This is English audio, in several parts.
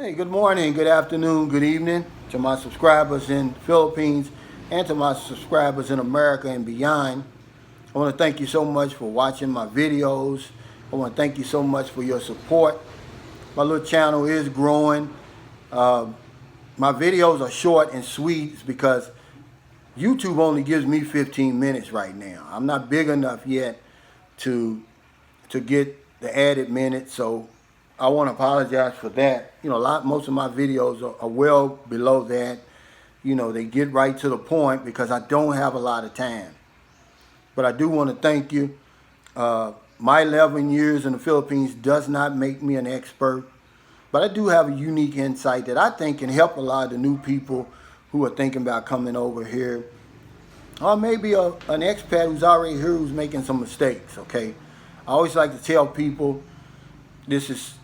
Hey, good morning, good afternoon, good evening to my subscribers in the Philippines and to my subscribers in America and beyond. I want to thank you so much for watching my videos. I want to thank you so much for your support. My little channel is growing. Uh, my videos are short and sweet because YouTube only gives me 15 minutes right now. I'm not big enough yet to get the added minutes, so I want to apologize for that. Most of my videos are well below that. They get right to the point because I don't have a lot of time. But I do want to thank you. My 11 years in the Philippines does not make me an expert, but I do have a unique insight that I think can help a lot of the new people who are thinking about coming over here. Or maybe an expat who's already here who's making some mistakes, okay? I always like to tell people this is,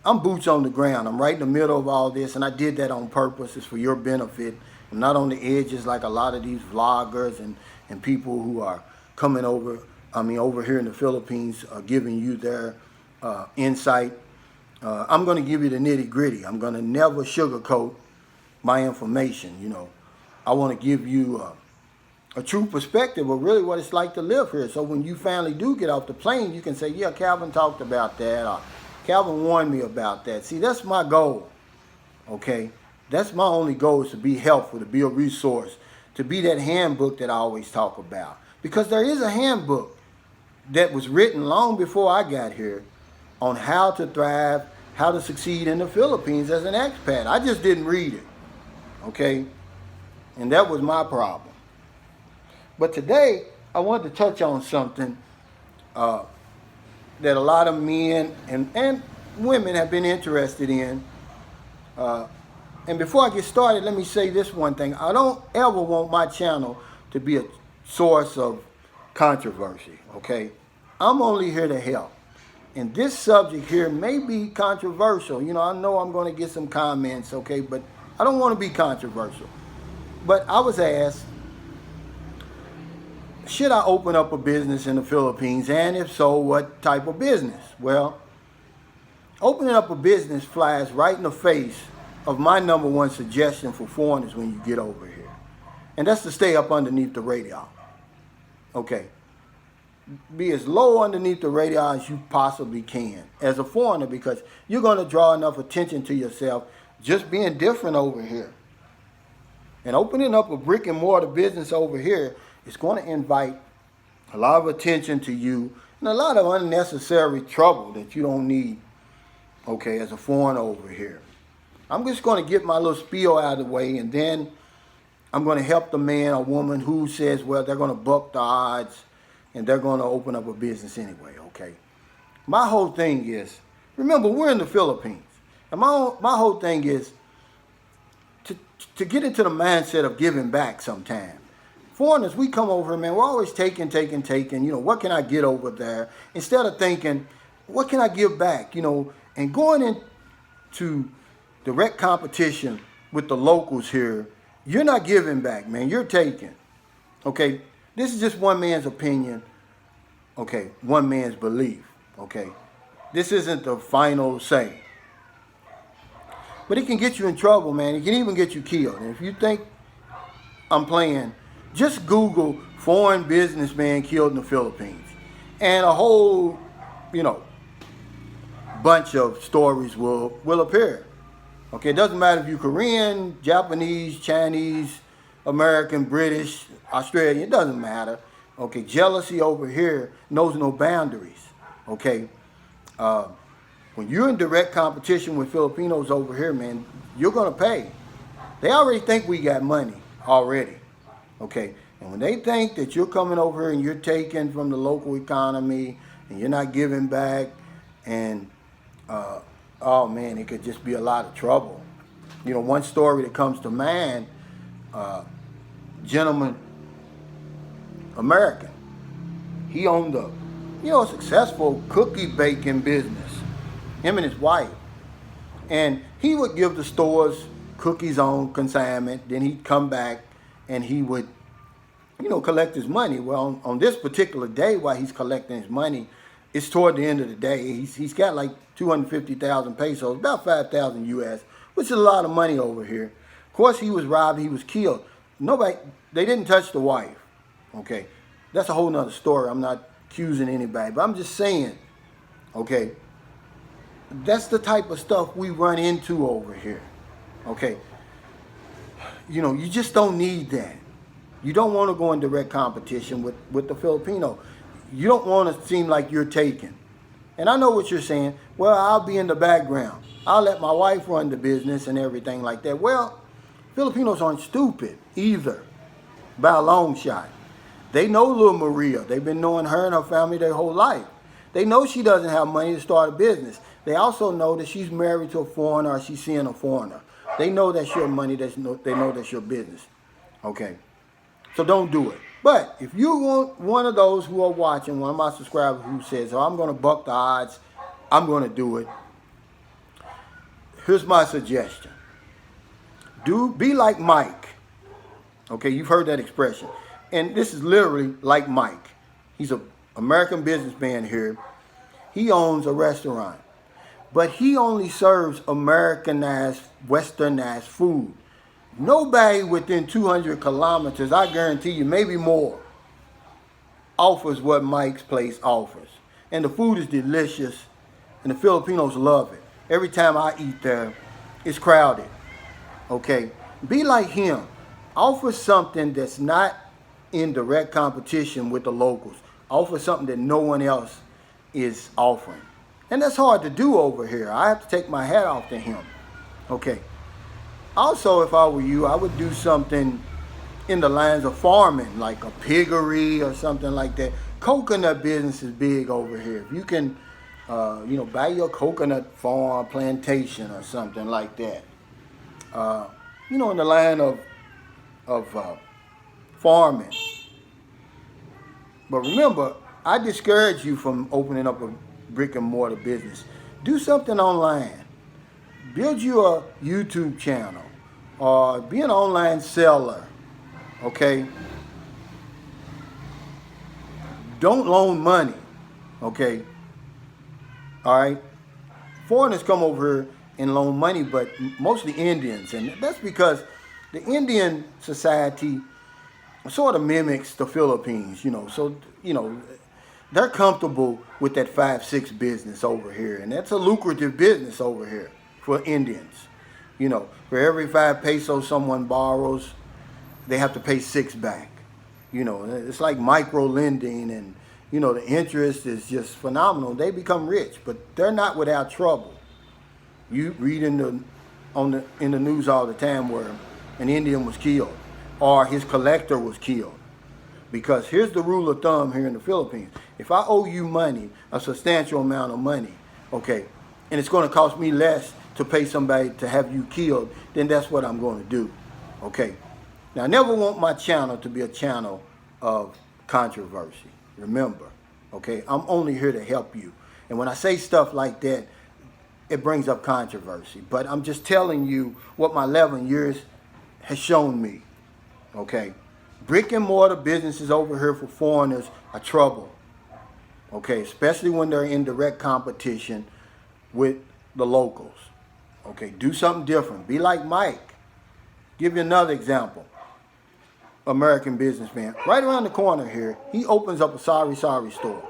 I'm boots on the ground. I'm right in the middle of all this, and I did that on purpose. It's for your benefit. I'm not on the edges like a lot of these vloggers and people who are coming over here in the Philippines, giving you their insight. I'm going to give you the nitty gritty. I'm going to never sugarcoat my information. I want to give you a true perspective of really what it's like to live here. So when you finally do get off the plane, you can say, yeah, Calvin talked about that, or Calvin warned me about that. See, that's my goal, okay? That's my only goal, is to be helpful, to be a resource, to be that handbook that I always talk about. Because there is a handbook that was written long before I got here on how to thrive, how to succeed in the Philippines as an expat. I just didn't read it, okay? And that was my problem. But today, I wanted to touch on something that a lot of men and women have been interested in. And before I get started, let me say this one thing. I don't ever want my channel to be a source of controversy, okay? I'm only here to help. And this subject here may be controversial. I know I'm going to get some comments, okay? But I don't want to be controversial. But I was asked, should I open up a business in the Philippines? And if so, what type of business? Well, opening up a business flies right in the face of my number one suggestion for foreigners when you get over here. And that's to stay up underneath the radar. Okay. Be as low underneath the radar as you possibly can as a foreigner, because you're going to draw enough attention to yourself just being different over here. And opening up a brick and mortar business over here is going to invite a lot of attention to you and a lot of unnecessary trouble that you don't need, okay, as a foreigner over here. I'm just going to get my little spiel out of the way, and then I'm going to help the man or woman who says, well, they're going to buck the odds and they're going to open up a business anyway, okay? My whole thing is, remember, we're in the Philippines. And my whole thing is to get into the mindset of giving back sometime. Foreigners, we come over, man, we're always taking. What can I get over there? Instead of thinking, what can I give back? And going into direct competition with the locals here, you're not giving back, man. You're taking. Okay? This is just one man's opinion. Okay? One man's belief. Okay? This isn't the final say. But it can get you in trouble, man. It can even get you killed. And if you think I'm playing, just Google foreign businessman killed in the Philippines. And a whole, bunch of stories will appear. Okay, it doesn't matter if you're Korean, Japanese, Chinese, American, British, Australian, it doesn't matter. Okay, jealousy over here knows no boundaries. Okay, when you're in direct competition with Filipinos over here, man, you're going to pay. They already think we got money already. Okay, and when they think that you're coming over here and you're taking from the local economy and you're not giving back, and oh man, it could just be a lot of trouble. One story that comes to mind, gentleman, American, he owned a successful cookie baking business, him and his wife, and he would give the stores cookies on consignment. Then he'd come back and he would, collect his money. Well, on this particular day while he's collecting his money, it's toward the end of the day. He's got like 250,000 pesos, about 5,000 US, which is a lot of money over here. Of course, he was robbed. He was killed. They didn't touch the wife. Okay, that's a whole nother story. I'm not accusing anybody, but I'm just saying, okay, that's the type of stuff we run into over here. Okay, you just don't need that. You don't want to go in direct competition with the Filipino. You don't want to seem like you're taken. And I know what you're saying. Well, I'll be in the background. I'll let my wife run the business and everything like that. Well, Filipinos aren't stupid either, by a long shot. They know little Maria. They've been knowing her and her family their whole life. They know she doesn't have money to start a business. They also know that she's married to a foreigner or she's seeing a foreigner. They know that's your money. They know that's your business. Okay? So don't do it. But if you want one of those who are watching, one of my subscribers who says, oh, I'm going to buck the odds, I'm going to do it. Here's my suggestion. Be like Mike. Okay, you've heard that expression. And this is literally like Mike. He's an American businessman here. He owns a restaurant. But he only serves Americanized, Westernized food. Nobody within 200 kilometers, I guarantee you, maybe more, offers what Mike's place offers. And the food is delicious, and the Filipinos love it. Every time I eat there, it's crowded. Okay? Be like him. Offer something that's not in direct competition with the locals. Offer something that no one else is offering. And that's hard to do over here. I have to take my hat off to him. Okay. Also, if I were you, I would do something in the lines of farming, like a piggery or something like that. Coconut business is big over here. If you can, buy your coconut farm, plantation or something like that. In the line of farming. But remember, I discourage you from opening up a brick and mortar business. Do something online. Build you a YouTube channel or be an online seller. Okay? Don't loan money. Okay? All right? Foreigners come over here and loan money, but mostly Indians. And that's because the Indian society sort of mimics the Philippines, So, they're comfortable with that 5-6 business over here. And that's a lucrative business over here for Indians. For every 5 pesos someone borrows, they have to pay 6 back. It's like micro lending, and, the interest is just phenomenal. They become rich, but they're not without trouble. You read in the news all the time where an Indian was killed or his collector was killed. Because here's the rule of thumb here in the Philippines. If I owe you money, a substantial amount of money, okay, and it's going to cost me less to pay somebody to have you killed, then that's what I'm going to do, okay? Now, I never want my channel to be a channel of controversy. Remember, okay? I'm only here to help you. And when I say stuff like that, it brings up controversy. But I'm just telling you what my 11 years has shown me, okay? Brick and mortar businesses over here for foreigners are trouble, okay? Especially when they're in direct competition with the locals, okay? Do something different. Be like Mike. Give you another example. American businessman. Right around the corner here, he opens up a Sari Sari store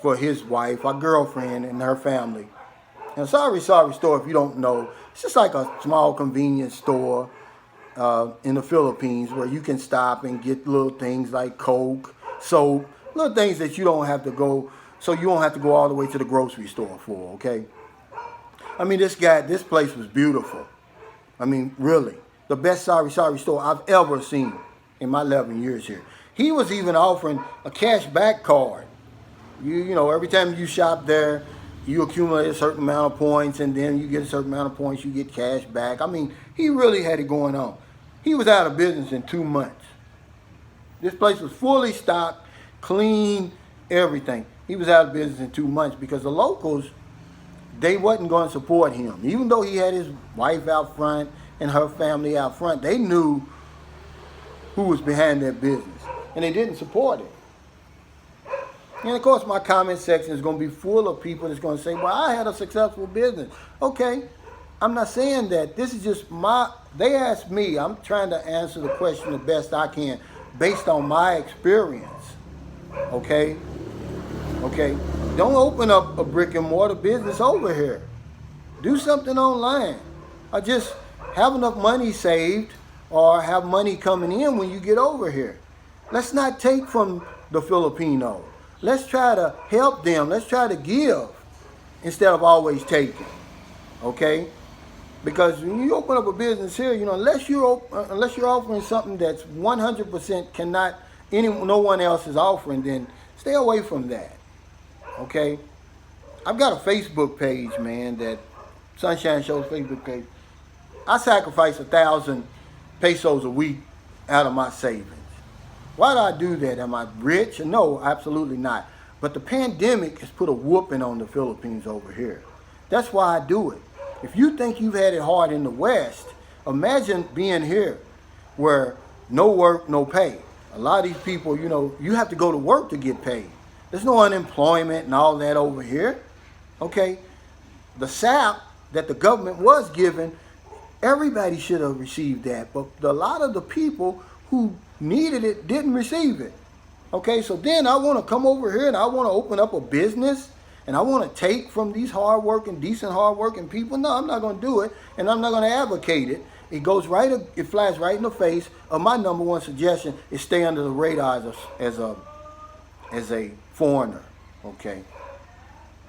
for his wife, a girlfriend, and her family. And Sari Sari store, if you don't know, it's just like a small convenience store in the Philippines where you can stop and get little things like Coke, soap, little things that you don't have to go, so you don't have to go all the way to the grocery store for, okay? I mean, this place was beautiful. I mean, really. The best Sari Sari store I've ever seen in my 11 years here. He was even offering a cash back card. You know, every time you shop there, you accumulate a certain amount of points, and then you get a certain amount of points, you get cash back. I mean, he really had it going on. He was out of business in 2 months. This place was fully stocked, clean, everything. He was out of business in 2 months because the locals, they wasn't going to support him. Even though he had his wife out front and her family out front, they knew who was behind their business, and they didn't support it. And of course, my comment section is going to be full of people that's going to say, well, I had a successful business. Okay, I'm not saying that. This is just they asked me. I'm trying to answer the question the best I can based on my experience. Okay? Okay? Don't open up a brick and mortar business over here. Do something online. Or just have enough money saved or have money coming in when you get over here. Let's not take from the Filipino. Let's try to help them. Let's try to give instead of always taking. Okay? Because when you open up a business here, you know, unless you're offering something that's 100% no one else is offering, then stay away from that. Okay? I've got a Facebook page, man, that Sunshine Show's Facebook page. I sacrifice 1,000 pesos a week out of my savings. Why do I do that? Am I rich? No, absolutely not. But the pandemic has put a whooping on the Philippines over here. That's why I do it. If you think you've had it hard in the West, imagine being here where no work, no pay. A lot of these people, you know, you have to go to work to get paid. There's no unemployment and all that over here. Okay? The SAP that the government was giving, everybody should have received that. But a lot of the people who needed it didn't receive it. Okay, so then I want to come over here and I want to open up a business and I want to take from these hardworking, decent, hardworking people. No, I'm not going to do it, and I'm not going to advocate it. It flies right in the face of my number one suggestion is stay under the radar as a foreigner. Okay,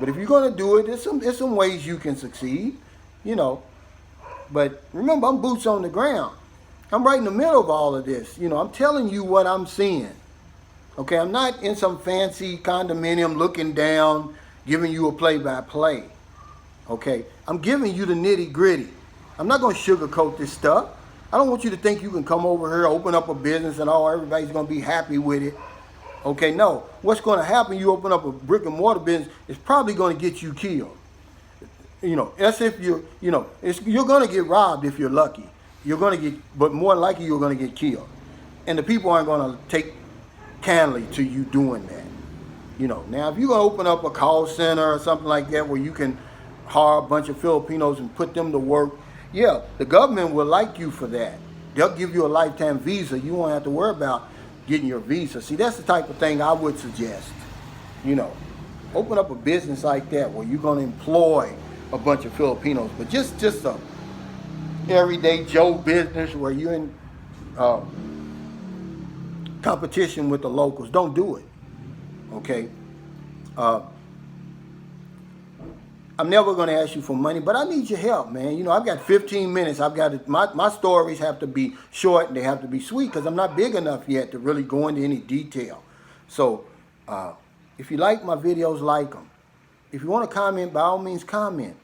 but if you're going to do it, there's some ways you can succeed, you know. But remember, I'm boots on the ground. I'm right in the middle of all of this. You know, I'm telling you what I'm seeing. Okay, I'm not in some fancy condominium looking down, giving you a play-by-play. Okay, I'm giving you the nitty-gritty. I'm not going to sugarcoat this stuff. I don't want you to think you can come over here, open up a business, and everybody's going to be happy with it. Okay, no. What's going to happen, you open up a brick and mortar business, it's probably going to get you killed. You know, as if you're going to get robbed if you're lucky. But more likely you're going to get killed. And the people aren't going to take kindly to you doing that. You know, now if you're going to open up a call center or something like that where you can hire a bunch of Filipinos and put them to work, yeah, the government will like you for that. They'll give you a lifetime visa. You won't have to worry about getting your visa. See, that's the type of thing I would suggest. You know, open up a business like that where you're going to employ a bunch of Filipinos, but just a everyday Joe business where you're in competition with the locals. Don't do it. Okay? I'm never going to ask you for money, but I need your help, man. You know, I've got 15 minutes. My stories have to be short and they have to be sweet because I'm not big enough yet to really go into any detail. So, if you like my videos, like them. If you want to comment, by all means, comment.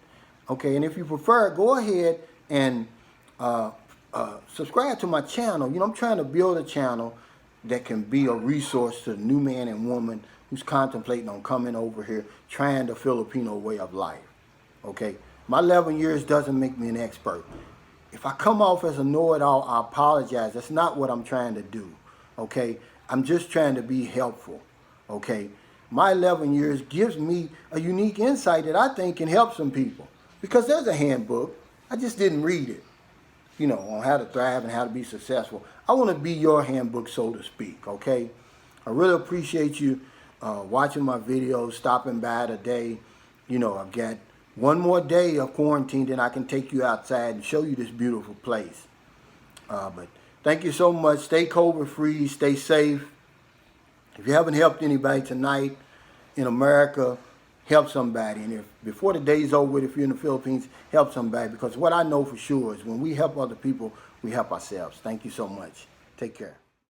Okay, and if you prefer, go ahead and subscribe to my channel. You know, I'm trying to build a channel that can be a resource to the new man and woman who's contemplating on coming over here, trying the Filipino way of life. Okay, my 11 years doesn't make me an expert. If I come off as a know-it-all, I apologize. That's not what I'm trying to do. Okay, I'm just trying to be helpful. Okay, my 11 years gives me a unique insight that I think can help some people. Because there's a handbook, I just didn't read it, you know, on how to thrive and how to be successful. I want to be your handbook, so to speak, okay? I really appreciate you watching my videos, stopping by today. You know, I've got one more day of quarantine, then I can take you outside and show you this beautiful place. But thank you so much. Stay COVID-free, stay safe. If you haven't helped anybody tonight in America, help somebody. And if before the day's over with, if you're in the Philippines, help somebody. Because what I know for sure is when we help other people, we help ourselves. Thank you so much. Take care.